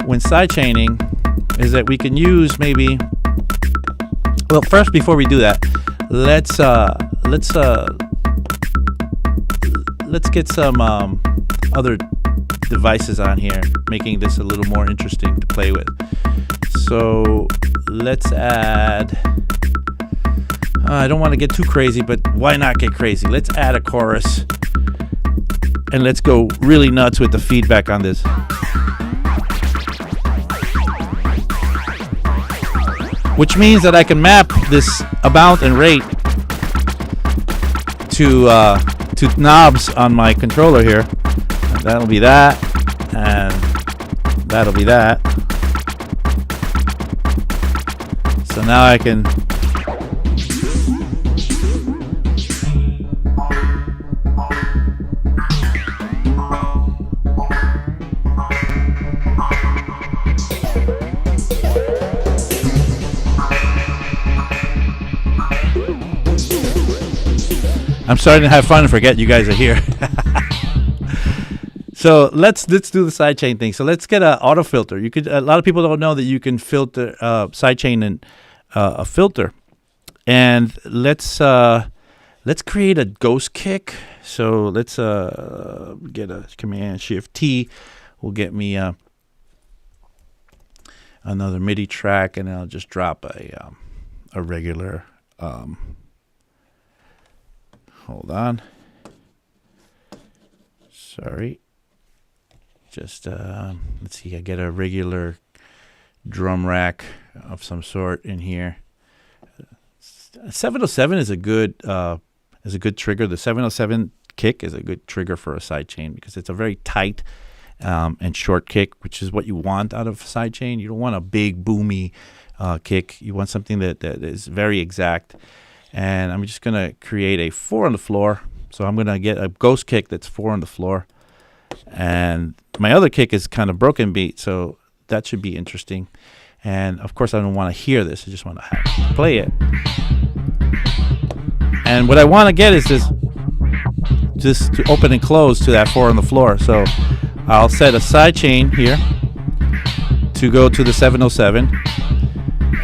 when side chaining is that we can use maybe. Well, first, before we do that, let's get some other devices on here, making this a little more interesting to play with. So let's add. I don't want to get too crazy, but why not get crazy? Let's add a chorus, and let's go really nuts with the feedback on this. Which means that I can map this amount and rate to knobs on my controller here. And that'll be that, and that'll be that. So now I can. I'm starting to have fun and forget you guys are here. So let's do the sidechain thing. So let's get an auto filter. You could. A lot of people don't know that you can filter sidechain and a filter. And let's create a ghost kick. So let's get a Command Shift T. Will get me another MIDI track, and I'll just drop a regular. Hold on. Sorry. Just let's see. I get a regular drum rack of some sort in here. 707 is a good trigger. The 707 kick is a good trigger for a sidechain because it's a very tight and short kick, which is what you want out of a sidechain. You don't want a big boomy kick. You want something that is very exact. And I'm just gonna create a 4 on the floor. So I'm gonna get a ghost kick that's 4 on the floor. And my other kick is kind of broken beat, so that should be interesting. And of course I don't want to hear this, I just want to play it. And what I want to get is this just to open and close to that 4 on the floor. So I'll set a side chain here to go to the 707,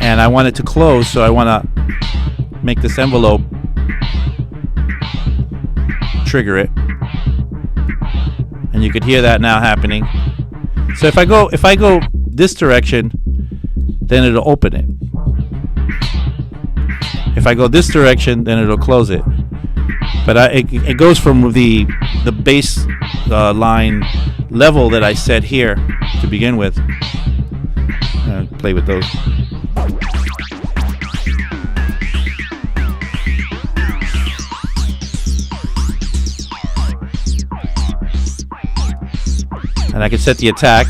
and I want it to close, so I want to make this envelope trigger it. and you could hear that now happening. So if I go this direction, then it'll open it. If I go this direction, then it'll close it. But it goes from the bass line level that I set here to begin with. Play with those. And I can set the attack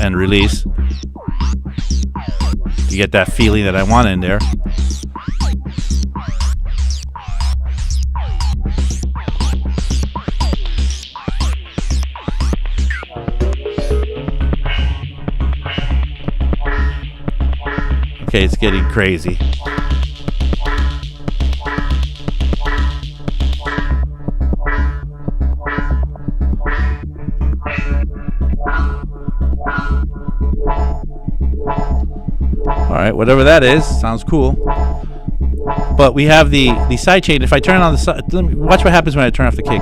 and release to get that feeling that I want in there. Okay, it's getting crazy. Alright, whatever that is, sounds cool. But we have the sidechain. If I turn on the side, watch what happens when I turn off the kick.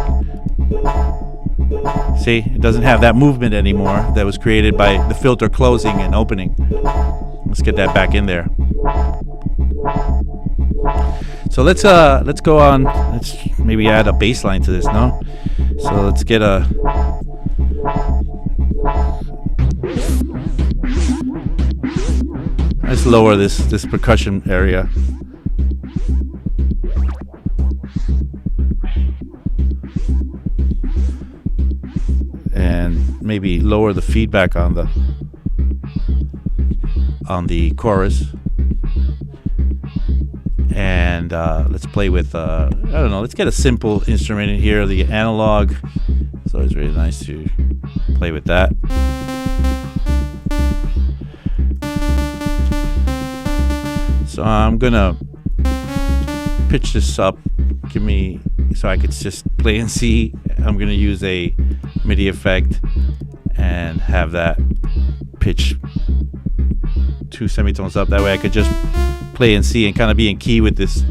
See, it doesn't have that movement anymore that was created by the filter closing and opening. Let's get that back in there. So let's go on. Let's maybe add a bass line to this, no? So let's get a. Let's lower this percussion area. And maybe lower the feedback on the chorus. And let's play with I don't know, let's get a simple instrument in here, the analog. It's always really nice to play with that. So I'm gonna pitch this up, so I could just play and see. I'm gonna use a MIDI effect and have that pitch 2 semitones up. That way I could just play and see and kind of be in key with this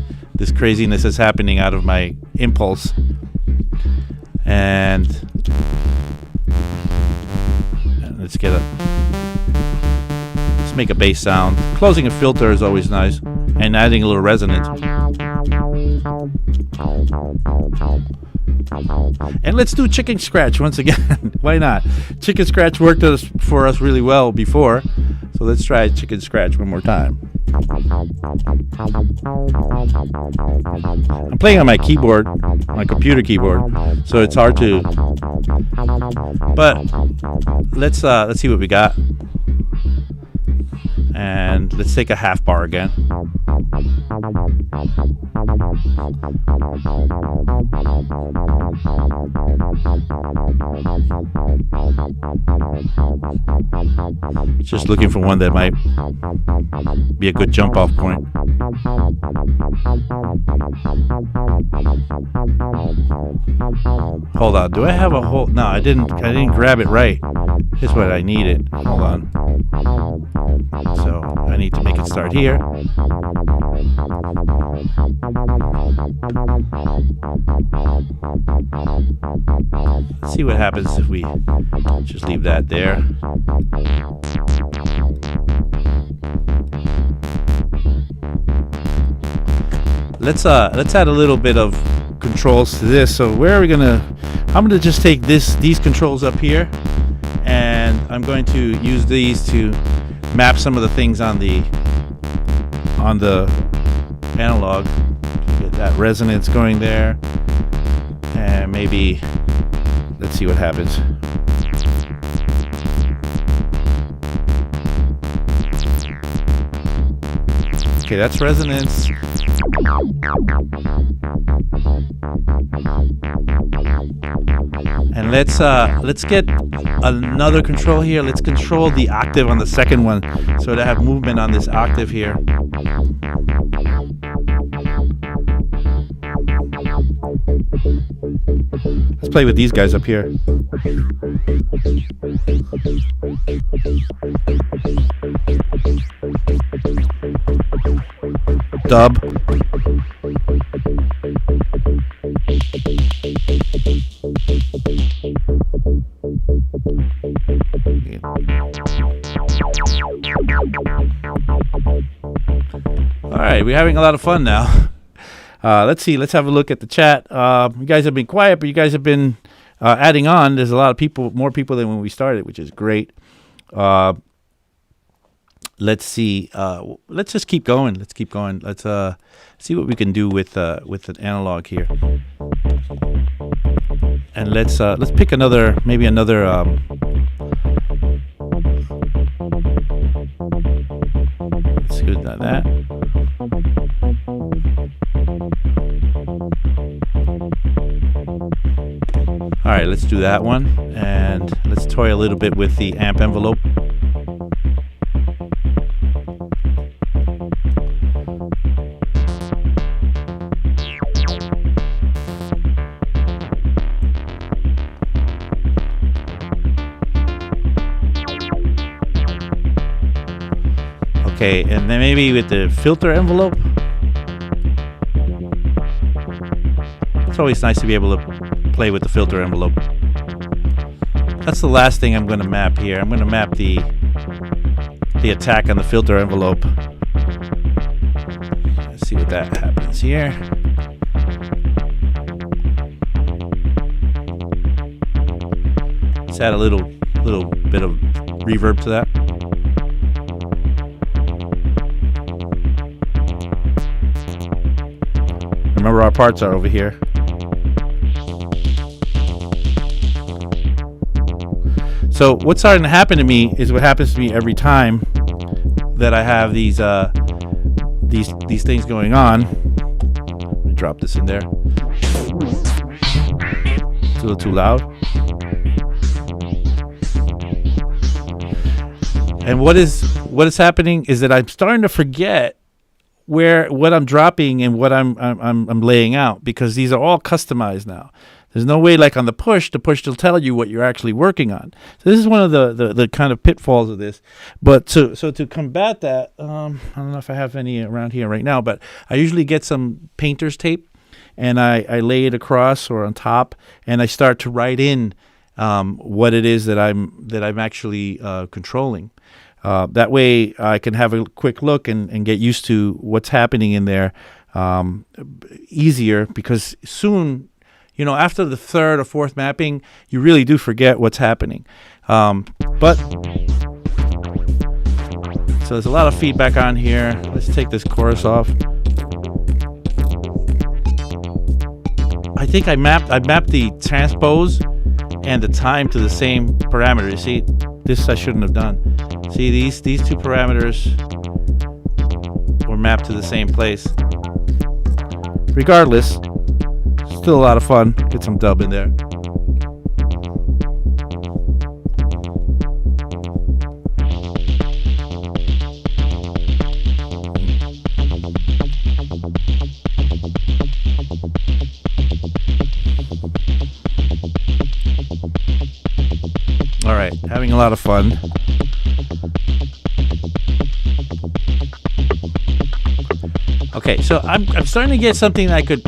craziness that's happening out of my impulse. And let's make a bass sound. Closing a filter is always nice, and adding a little resonance. And let's do chicken scratch once again. Why not? Chicken scratch worked for us really well before, so let's try chicken scratch one more time. I'm playing on my keyboard, my computer keyboard, so it's hard to. But let's see what we got. And let's take a half bar again. Just looking for one that might be a good jump off point. Hold on, do I have a whole? No, I didn't grab it right. Here's what I needed. Hold on. So I need to make it start here. See what happens if we just leave that there. Let's add a little bit of controls to this. So where are we gonna? I'm gonna just take these controls up here, and I'm going to use these to map some of the things on the analog. Get that resonance going there, and maybe let's see what happens. Okay, that's resonance. And let's get another control here. Let's control the octave on the second one, so to have movement on this octave here. Let's play with these guys up here. Dub. right, we're having a lot of fun now. Let's see. Let's have a look at the chat. You guys have been quiet, but you guys have been adding on. There's a lot of people, more people than when we started, which is great. Let's see. Let's just keep going. Let's keep going. Let's see what we can do with an analog here. And let's pick maybe another. Let's do that. All right, let's do that one, and let's toy a little bit with the amp envelope. Okay, and then maybe with the filter envelope. It's always nice to be able to play with the filter envelope. That's the last thing I'm going to map here. I'm going to map the attack on the filter envelope. Let's see what that happens here. Let's add a little bit of reverb to that. Remember, our parts are over here. So what's starting to happen to me is what happens to me every time that I have these things going on. Let me drop this in there. It's a little too loud. And what is happening is that I'm starting to forget what I'm dropping and what I'm laying out, because these are all customized now. There's no way, like on the push will tell you what you're actually working on. So this is one of the kind of pitfalls of this. But so to combat that, I don't know if I have any around here right now, but I usually get some painter's tape and I lay it across or on top, and I start to write in what it is that I'm actually controlling. That way I can have a quick look and get used to what's happening in there easier, because soon, after the third or fourth mapping, you really do forget what's happening. So there's a lot of feedback on here. Let's take this chorus off. I think I mapped the transpose and the time to the same parameters. See, this I shouldn't have done. See, these two parameters were mapped to the same place. Regardless, still a lot of fun. Get some dub in there. All right, having a lot of fun. Okay, so I'm starting to get something that I could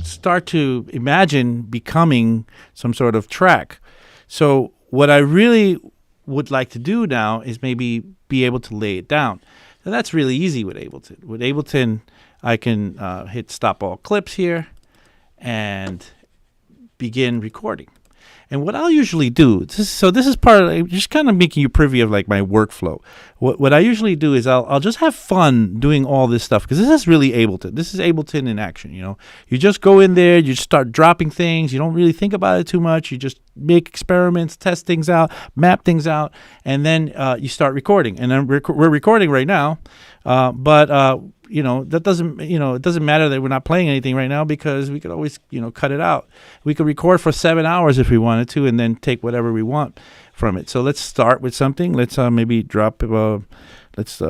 start to imagine becoming some sort of track. So what I really would like to do now is maybe be able to lay it down. And that's really easy with Ableton. With Ableton, I can hit stop all clips here and begin recording. And what I'll usually do, this is part of, just kind of making you privy of like my workflow. What I usually do is I'll just have fun doing all this stuff, because this is really Ableton. This is Ableton in action. You just go in there, you just start dropping things. You don't really think about it too much. You just make experiments, test things out, map things out, and then you start recording. And then we're recording right now, but that doesn't, it doesn't matter that we're not playing anything right now, because we could always, cut it out. We could record for 7 hours if we wanted to, and then take whatever we want from it. So let's start with something. Let's maybe drop, let's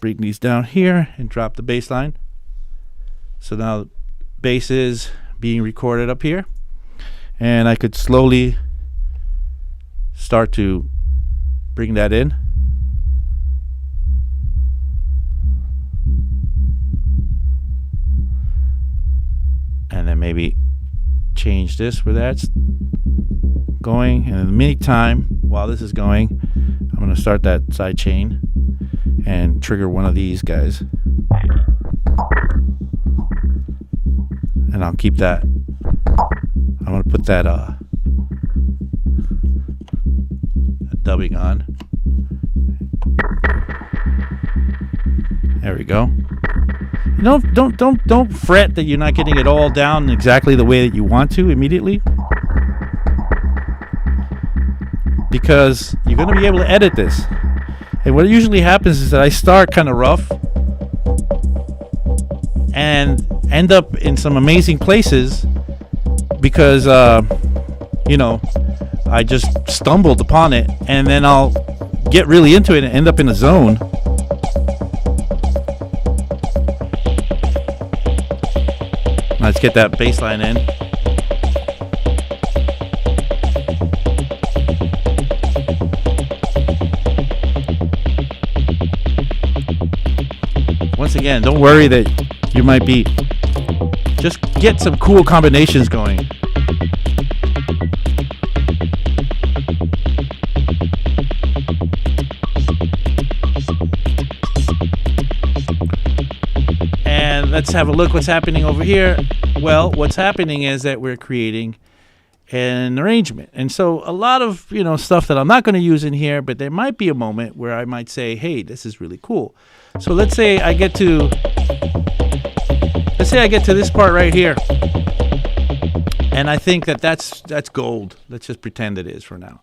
bring these down here and drop the bass line. So now bass is being recorded up here, and I could slowly start to bring that in. And then maybe change this where that's going. And in the meantime, while this is going, I'm going to start that side chain and trigger one of these guys. and I'll keep that. I'm going to put that dubbing on. There we go. Don't fret that you're not getting it all down exactly the way that you want to immediately, because you're going to be able to edit this. And what usually happens is that I start kind of rough and end up in some amazing places because I just stumbled upon it, and then I'll get really into it and end up in a zone. Let's get that bass line in. Once again, don't worry that you might be. Just get some cool combinations going. And let's have a look what's happening over here. Well, what's happening is that we're creating an arrangement. And so a lot of, stuff that I'm not going to use in here, but there might be a moment where I might say, hey, this is really cool. So let's say I get to this part right here. And I think that's gold. Let's just pretend it is for now.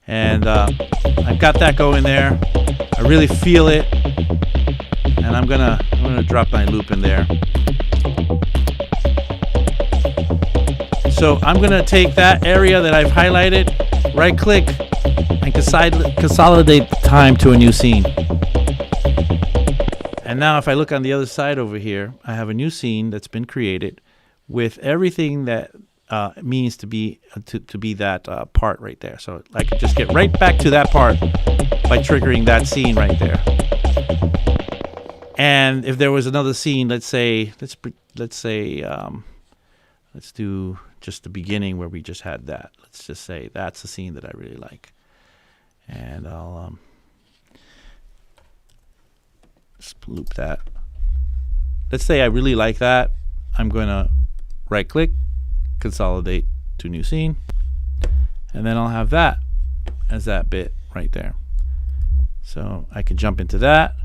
And I've got that going there. I really feel it. And I'm gonna drop my loop in there. So I'm gonna take that area that I've highlighted, right click, and consolidate the time to a new scene. And now if I look on the other side over here, I have a new scene that's been created with everything that means to be that part right there. So I can just get right back to that part by triggering that scene right there. And if there was another scene, let's do just the beginning where we just had that. Let's just say that's a scene that I really like. And I'll just loop that. Let's say I really like that. I'm going to right click, consolidate to new scene, and then I'll have that as that bit right there. So I can jump into that,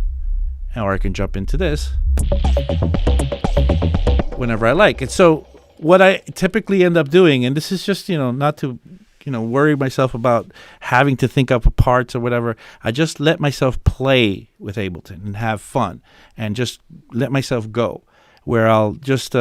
or I can jump into this whenever I like. And so what I typically end up doing, and this is just, not to, worry myself about having to think up parts or whatever. I just let myself play with Ableton and have fun and just let myself go, where I'll just,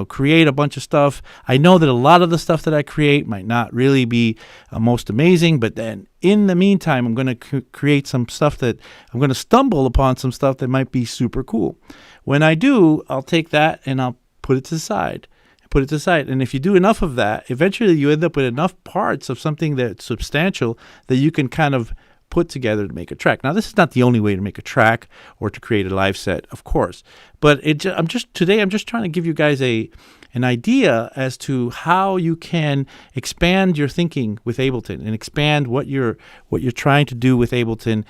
create a bunch of stuff. I know that a lot of the stuff that I create might not really be most amazing, but then in the meantime, I'm going to create some stuff that I'm going to stumble upon some stuff that might be super cool. When I do, I'll take that and I'll put it to the side. And if you do enough of that, eventually you end up with enough parts of something that's substantial that you can kind of put together to make a track. Now, this is not the only way to make a track or to create a live set, of course. But today I'm just trying to give you guys an idea as to how you can expand your thinking with Ableton and expand what you're trying to do with Ableton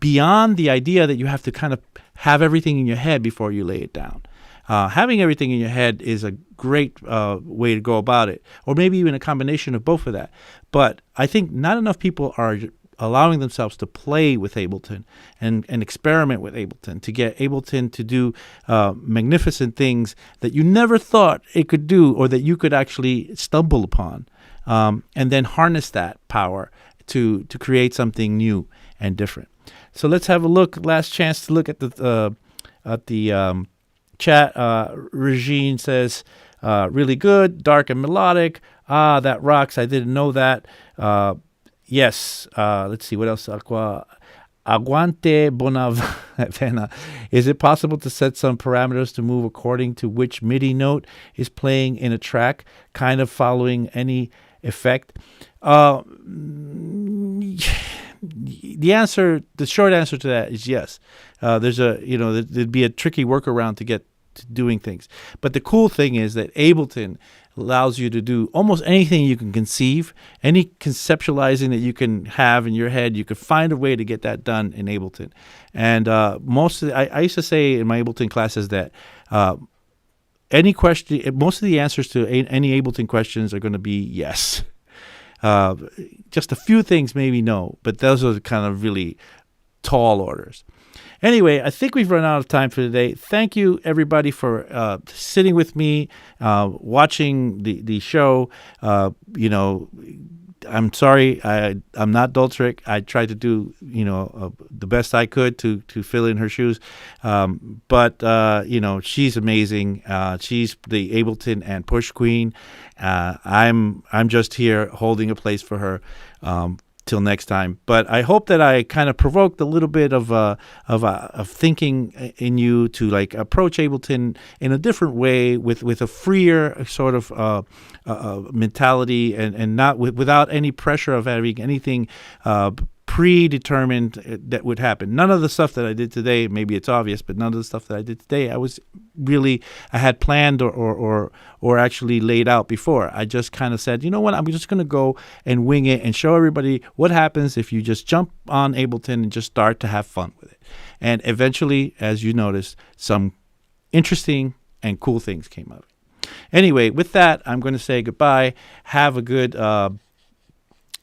beyond the idea that you have to kind of have everything in your head before you lay it down. Having everything in your head is a great way to go about it, or maybe even a combination of both of that. But I think not enough people are allowing themselves to play with Ableton and experiment with Ableton, to get Ableton to do magnificent things that you never thought it could do, or that you could actually stumble upon, and then harness that power to create something new and different. So let's have a look. Last chance to look at the chat. Regine says, really good, dark and melodic. That rocks. I didn't know that. Yes. Let's see what else. Aguante Bonavena. Is it possible to set some parameters to move according to which MIDI note is playing in a track, kind of following any effect? The short answer to that is yes. There'd be a tricky workaround to get to doing things. But the cool thing is that Ableton allows you to do almost anything you can conceive, any conceptualizing that you can have in your head. You could find a way to get that done in Ableton. And I used to say in my Ableton classes that any question, most of the answers to any Ableton questions are going to be yes. Just a few things maybe no, but those are kind of really tall orders. Anyway, I think we've run out of time for today. Thank you, everybody, for sitting with me, watching the show. I'm sorry, I'm not dolltr. I tried to do the best I could to fill in her shoes, but she's amazing. She's the Ableton and Push queen. I'm just here holding a place for her. Till next time. But I hope that I kind of provoked a little bit of thinking in you to like approach Ableton in a different way with a freer sort of mentality and not without any pressure of having anything predetermined that would happen. None of the stuff that I did today, maybe it's obvious, but none of the stuff that I did today, I had planned or actually laid out before. I just kind of said, you know what, I'm just going to go and wing it and show everybody what happens if you just jump on Ableton and just start to have fun with it. And eventually, as you noticed, some interesting and cool things came of it. Anyway, with that, I'm going to say goodbye. Have a good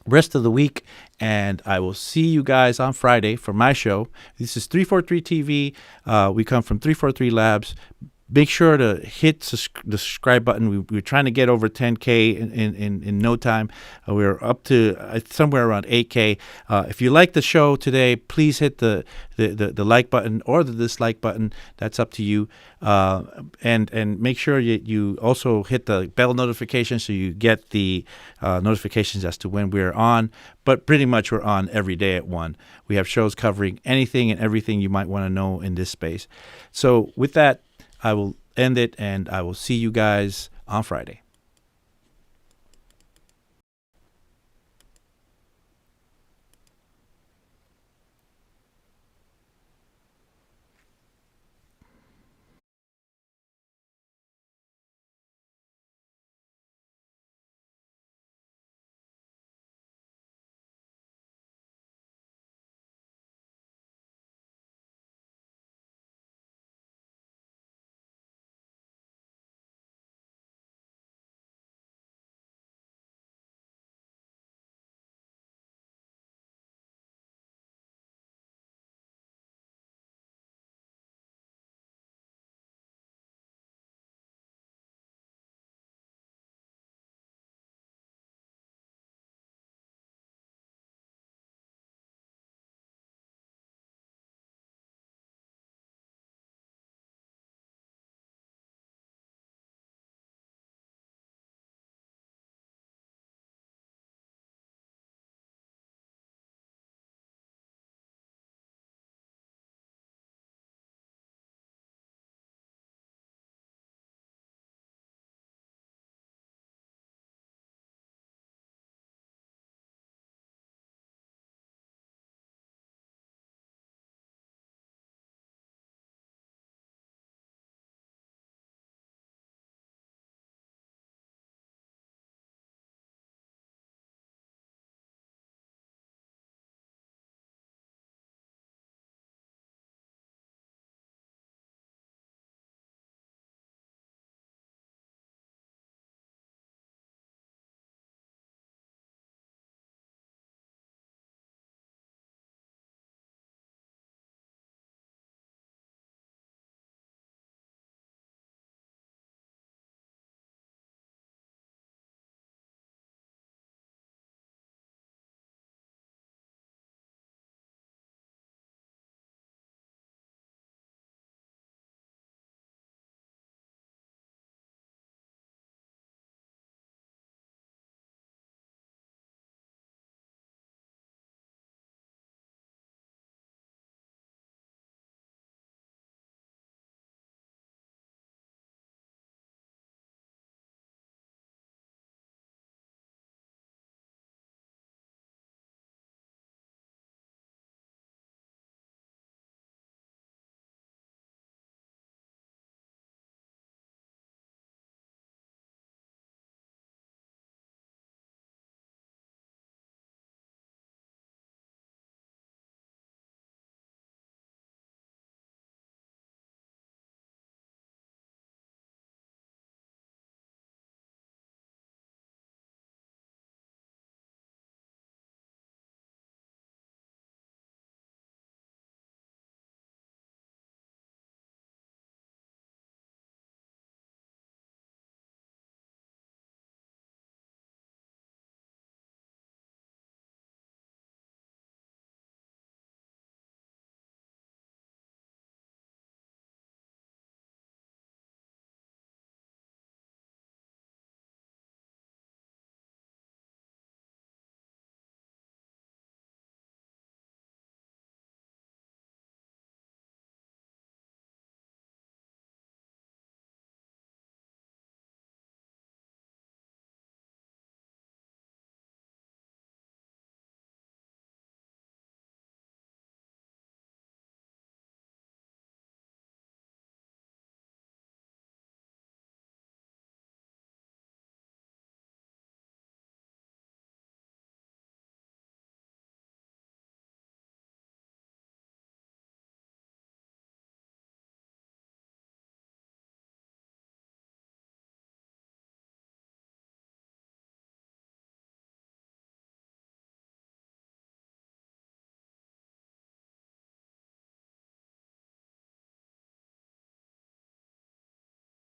rest of the week, and I will see you guys on Friday for my show. This is 343 TV. We come from 343 Labs. Make sure to hit the subscribe button. We're trying to get over 10K in no time. We're up to somewhere around 8K. If you like the show today, please hit the like button or the dislike button. That's up to you. And make sure you also hit the bell notification so you get the notifications as to when we're on. But pretty much we're on every day at 1. We have shows covering anything and everything you might want to know in this space. So with that, I will end it, and I will see you guys on Friday.